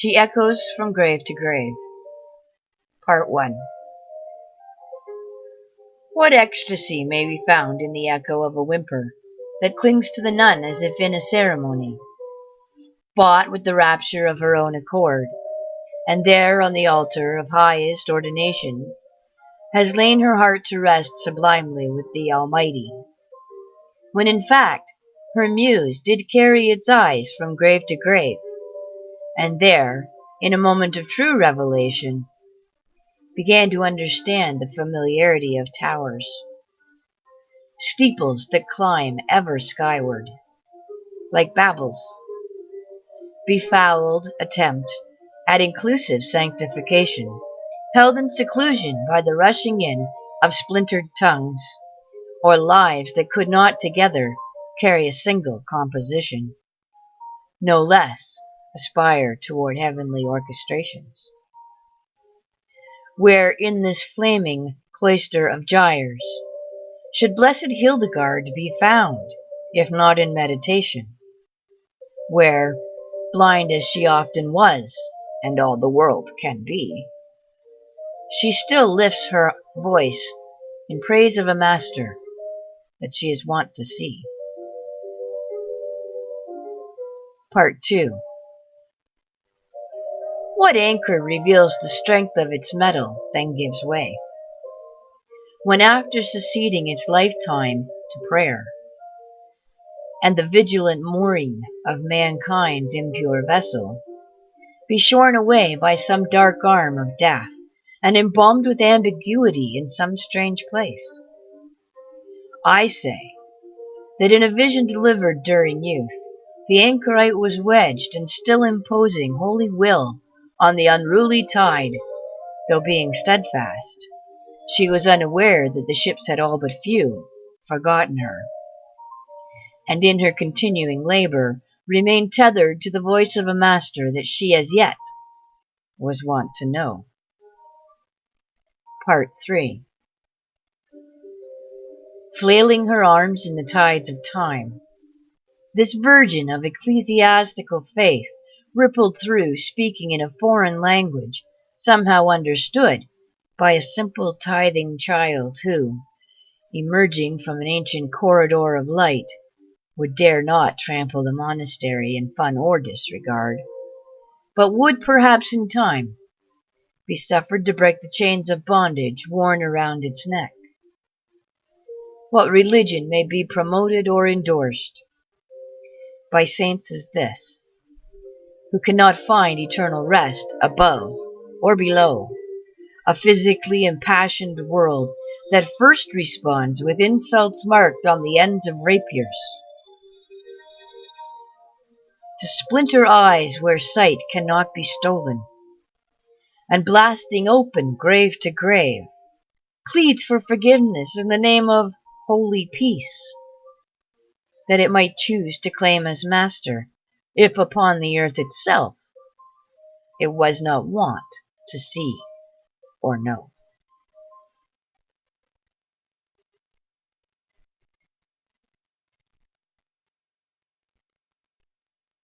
She echoes from grave to grave. Part 1. What ecstasy may be found in the echo of a whimper that clings to the nun as if in a ceremony, bought with the rapture of her own accord, and there on the altar of highest ordination has lain her heart to rest sublimely with the Almighty, when in fact her muse did carry its eyes from grave to grave, and there, in a moment of true revelation, began to understand the familiarity of towers, steeples that climb ever skyward, like Babel's befouled attempt at inclusive sanctification, held in seclusion by the rushing in of splintered tongues, or lives that could not together carry a single composition, no less aspire toward heavenly orchestrations. Where in this flaming cloister of gyres should blessed Hildegarde be found, if not in meditation, where, blind as she often was, and all the world can be, she still lifts her voice in praise of a master that she is wont to see. Part 2. What anchor reveals the strength of its metal, then gives way, when after succeeding its lifetime to prayer, and the vigilant mooring of mankind's impure vessel, be shorn away by some dark arm of death, and embalmed with ambiguity in some strange place? I say that in a vision delivered during youth, the anchorite was wedged and still imposing holy will on the unruly tide, though being steadfast, she was unaware that the ships had all but few forgotten her, and in her continuing labor remained tethered to the voice of a master that she as yet was wont to know. Part 3. Flailing her arms in the tides of time, this virgin of ecclesiastical faith rippled through, speaking in a foreign language somehow understood by a simple tithing child who, emerging from an ancient corridor of light, would dare not trample the monastery in fun or disregard, but would perhaps in time be suffered to break the chains of bondage worn around its neck. What religion may be promoted or endorsed by saints as this, who cannot find eternal rest above or below a physically impassioned world that first responds with insults marked on the ends of rapiers, to splinter eyes where sight cannot be stolen, and blasting open grave to grave, pleads for forgiveness in the name of holy peace, that it might choose to claim as master, if upon the earth itself it was not wont to see or know.